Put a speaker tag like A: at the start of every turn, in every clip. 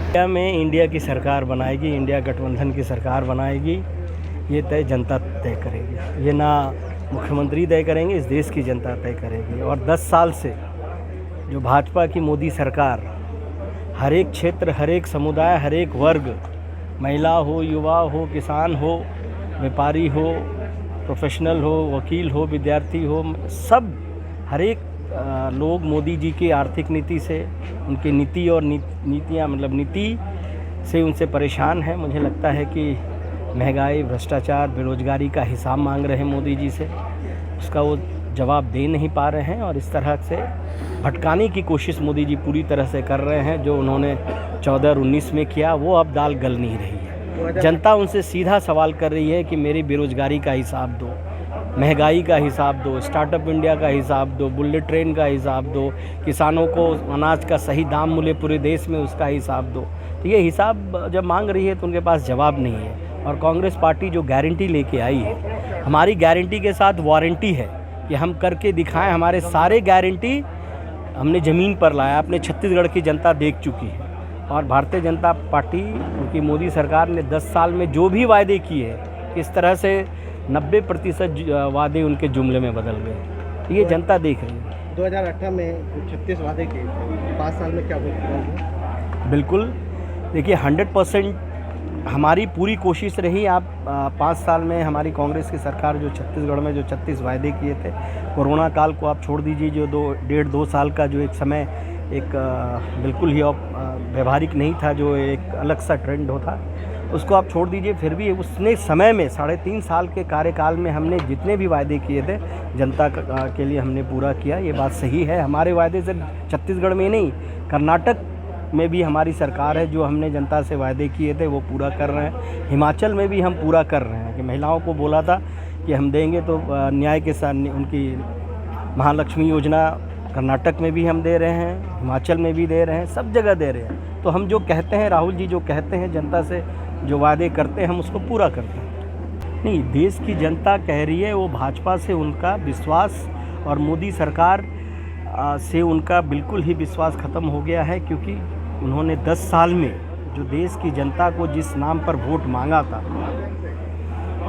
A: India में India की सरकार बनाएगी, इंडिया गठबंधन की सरकार बनाएगी, ये तय जनता तय करेगी। ये ना मुख्यमंत्री तय करेंगे, इस देश की जनता तय करेगी। और 10 साल से जो भाजपा की मोदी सरकार हर एक क्षेत्र, हर एक समुदाय, हर एक वर्ग, महिला हो, युवा हो, किसान हो, व्यापारी हो, प्रोफेशनल हो, वकील हो, विद्यार्थी हो, सब हर एक लोग मोदी जी की आर्थिक नीति से, उनकी नीति और नीतियाँ मतलब नीति से उनसे परेशान हैं। मुझे लगता है कि महंगाई, भ्रष्टाचार, बेरोजगारी का हिसाब मांग रहे हैं मोदी जी से, उसका वो जवाब दे नहीं पा रहे हैं और इस तरह से भटकाने की कोशिश मोदी जी पूरी तरह से कर रहे हैं। जो उन्होंने 14 और 19 में किया वो अब दाल गल नहीं रही है। जनता उनसे सीधा सवाल कर रही है कि मेरी बेरोजगारी का हिसाब दो, महंगाई का हिसाब दो, स्टार्टअप इंडिया का हिसाब दो, बुलेट ट्रेन का हिसाब दो, किसानों को अनाज का सही दाम मिले पूरे देश में उसका हिसाब दो। तो ये हिसाब जब मांग रही है तो उनके पास जवाब नहीं है। और कांग्रेस पार्टी जो गारंटी लेके आई है, हमारी गारंटी के साथ वारंटी है कि हम करके दिखाएं। हमारे सारे गारंटी हमने ज़मीन पर लाया, अपने छत्तीसगढ़ की जनता देख चुकी है। और भारतीय जनता पार्टी, उनकी मोदी सरकार ने 10 साल में जो भी वायदे किए, किस तरह से 90% वादे उनके जुमले में बदल गए, ये जनता देख रही है।
B: 2018 में 36 वादे किए थे, 5 साल में क्या हुआ?
A: बिल्कुल, देखिए 100% हमारी पूरी कोशिश रही। आप 5 साल में हमारी कांग्रेस की सरकार जो छत्तीसगढ़ में जो 36 वायदे किए थे, कोरोना काल को आप छोड़ दीजिए, जो 1.5-2 साल का जो एक समय एक बिल्कुल ही व्यवहारिक नहीं था, जो एक अलग सा ट्रेंड होता, उसको आप छोड़ दीजिए। फिर भी उसने समय में 3.5 साल के कार्यकाल में हमने जितने भी वायदे किए थे जनता के लिए हमने पूरा किया। ये बात सही है। हमारे वायदे सिर्फ छत्तीसगढ़ में नहीं, कर्नाटक में भी हमारी सरकार है, जो हमने जनता से वायदे किए थे वो पूरा कर रहे हैं। हिमाचल में भी हम पूरा कर रहे हैं कि महिलाओं को बोला था कि हम देंगे, तो न्याय के साथ उनकी महालक्ष्मी योजना कर्नाटक में भी हम दे रहे हैं, हिमाचल में भी दे रहे हैं, सब जगह दे रहे हैं। तो हम जो कहते हैं, राहुल जी जो कहते हैं, जनता से जो वादे करते हैं हम उसको पूरा करते हैं। नहीं, देश की जनता कह रही है वो भाजपा से उनका विश्वास और मोदी सरकार से उनका बिल्कुल ही विश्वास ख़त्म हो गया है, क्योंकि उन्होंने 10 साल में जो देश की जनता को जिस नाम पर वोट मांगा था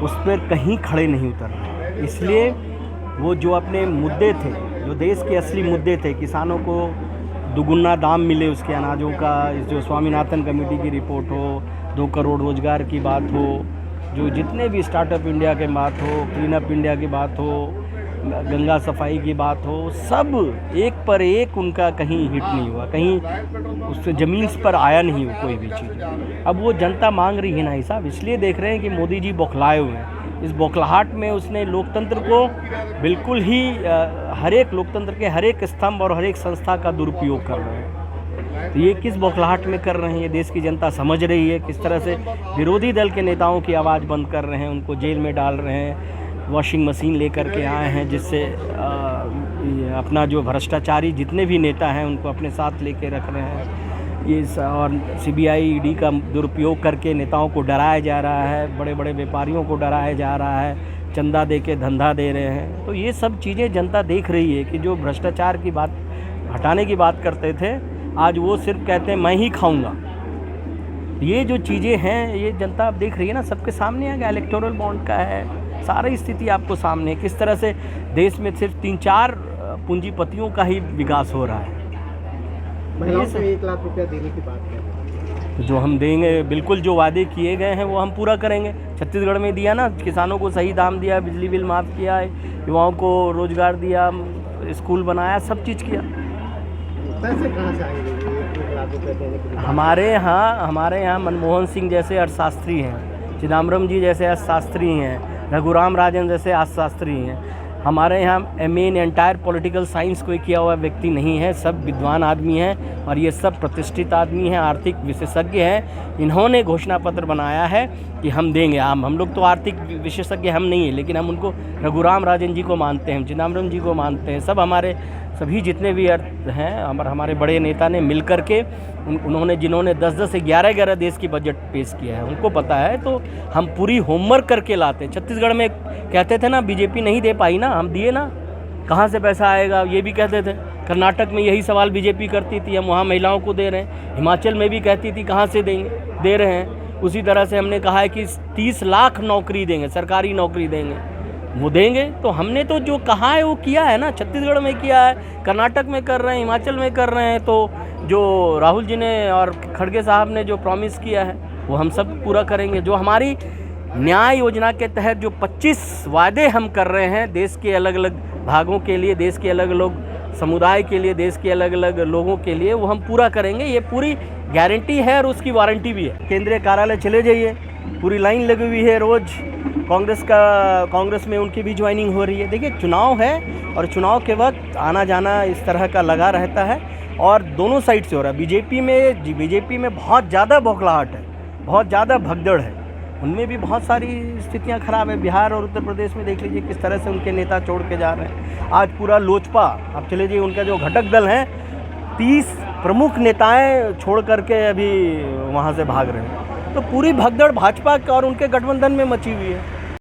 A: उस पर कहीं खड़े नहीं उतर रहे। इसलिए वो जो अपने मुद्दे थे, जो देश के असली मुद्दे थे, किसानों को दुगुना दाम मिले उसके अनाजों का, जो स्वामीनाथन कमेटी की रिपोर्ट हो, 2 करोड़ रोज़गार की बात हो, जो जितने भी स्टार्टअप इंडिया की बात हो, क्लीन अप इंडिया की बात हो, गंगा सफाई की बात हो, सब एक पर एक उनका कहीं हिट नहीं हुआ, कहीं उससे ज़मीन पर आया नहीं हो कोई भी चीज़। अब वो जनता मांग रही है ना हिसाब, इसलिए देख रहे हैं कि मोदी जी बौखलाए हुए हैं। इस बौखलाहट में उसने लोकतंत्र को बिल्कुल ही हर एक लोकतंत्र के हर एक स्तंभ और हर एक संस्था का दुरुपयोग कर रहे हैं। तो ये किस बौखलाहट में कर रहे हैं, ये देश की जनता समझ रही है। किस तरह से विरोधी दल के नेताओं की आवाज़ बंद कर रहे हैं, उनको जेल में डाल रहे हैं, वॉशिंग मशीन लेकर के आए हैं, जिससे अपना जो भ्रष्टाचारी जितने भी नेता हैं उनको अपने साथ लेके रख रहे हैं। ये और CBI ED का दुरुपयोग करके नेताओं को डराया जा रहा है, बड़े बड़े व्यापारियों को डराया जा रहा है, चंदा दे के धंधा दे रहे हैं। तो ये सब चीज़ें जनता देख रही है कि जो भ्रष्टाचार की बात हटाने की बात करते थे, आज वो सिर्फ कहते हैं मैं ही खाऊंगा। ये जो चीज़ें हैं ये जनता अब देख रही है ना, सबके सामने आ गया। इलेक्टोरल बॉन्ड का है, सारी स्थिति आपको सामने है, किस तरह से देश में सिर्फ 3-4 पूंजीपतियों का ही विकास हो रहा है।
B: महिलाओं को 1 लाख रुपया देने की बात है,
A: जो हम देंगे, बिल्कुल जो वादे किए गए हैं वो हम पूरा करेंगे। छत्तीसगढ़ में दिया ना, किसानों को सही दाम दिया, बिजली बिल माफ़ किया, युवाओं को रोजगार दिया, स्कूल बनाया, सब चीज़ किया।
B: पैसे कहाँ से आएंगे 1 लाख रुपये देने के लिए?
A: हमारे यहाँ मनमोहन सिंह जैसे अर्थशास्त्री हैं, चिदम्बरम जी जैसे अर्थशास्त्री हैं, रघुराम राजन जैसे अर्थशास्त्री हैं। हमारे यहाँ MA in entire political science कोई किया हुआ व्यक्ति नहीं है, सब विद्वान आदमी हैं और ये सब प्रतिष्ठित आदमी हैं, आर्थिक विशेषज्ञ हैं। इन्होंने घोषणा पत्र बनाया है कि हम देंगे। हम लोग तो आर्थिक विशेषज्ञ हम नहीं हैं, लेकिन हम उनको रघुराम राजन जी को मानते हैं, चिदम्बरम जी को मानते हैं। सब हमारे सभी जितने भी अर्थ हैं हमारे बड़े नेता ने मिल कर के उन्होंने जिन्होंने 10-10 से 11-11 देश की बजट पेश किया है, उनको पता है। तो हम पूरी होमवर्क करके लाते हैं। छत्तीसगढ़ में कहते थे ना बीजेपी नहीं दे पाई ना, हम दिए ना, कहाँ से पैसा आएगा ये भी कहते थे, कर्नाटक में यही सवाल बीजेपी करती थी, हम वहाँ महिलाओं को दे रहे हैं। हिमाचल में भी कहती थी कहाँ से देंगे, दे रहे हैं। उसी तरह से हमने कहा है कि 30 लाख नौकरी देंगे, सरकारी नौकरी देंगे, वो देंगे। तो हमने तो जो कहा है वो किया है ना, छत्तीसगढ़ में किया है, कर्नाटक में कर रहे हैं, हिमाचल में कर रहे हैं। तो जो राहुल जी ने और खड़गे साहब ने जो प्रॉमिस किया है वो हम सब पूरा करेंगे। जो हमारी न्याय योजना के तहत जो 25 वादे हम कर रहे हैं देश के अलग अलग भागों के लिए, देश के अलग अलग समुदाय के लिए, देश के अलग अलग लोगों के लिए, वो हम पूरा करेंगे। ये पूरी गारंटी है और उसकी वारंटी भी है। केंद्रीय कार्यालय चले जाइए, पूरी लाइन लगी हुई है रोज़। कांग्रेस में उनकी भी ज्वाइनिंग हो रही है। देखिए चुनाव है और चुनाव के वक्त आना जाना इस तरह का लगा रहता है और दोनों साइड से हो रहा है। बीजेपी में बहुत ज़्यादा बौखलाहट है, बहुत ज़्यादा भगदड़ है, उनमें भी बहुत सारी स्थितियां खराब है। बिहार और उत्तर प्रदेश में देख लीजिए किस तरह से उनके नेता छोड़ के जा रहे हैं। आज पूरा लोजपा, आप चले जाइए, उनका जो घटक दल है 30 प्रमुख नेताएं छोड़ करके अभी वहाँ से भाग रहे हैं। तो पूरी भगदड़ भाजपा और उनके गठबंधन में मची हुई है।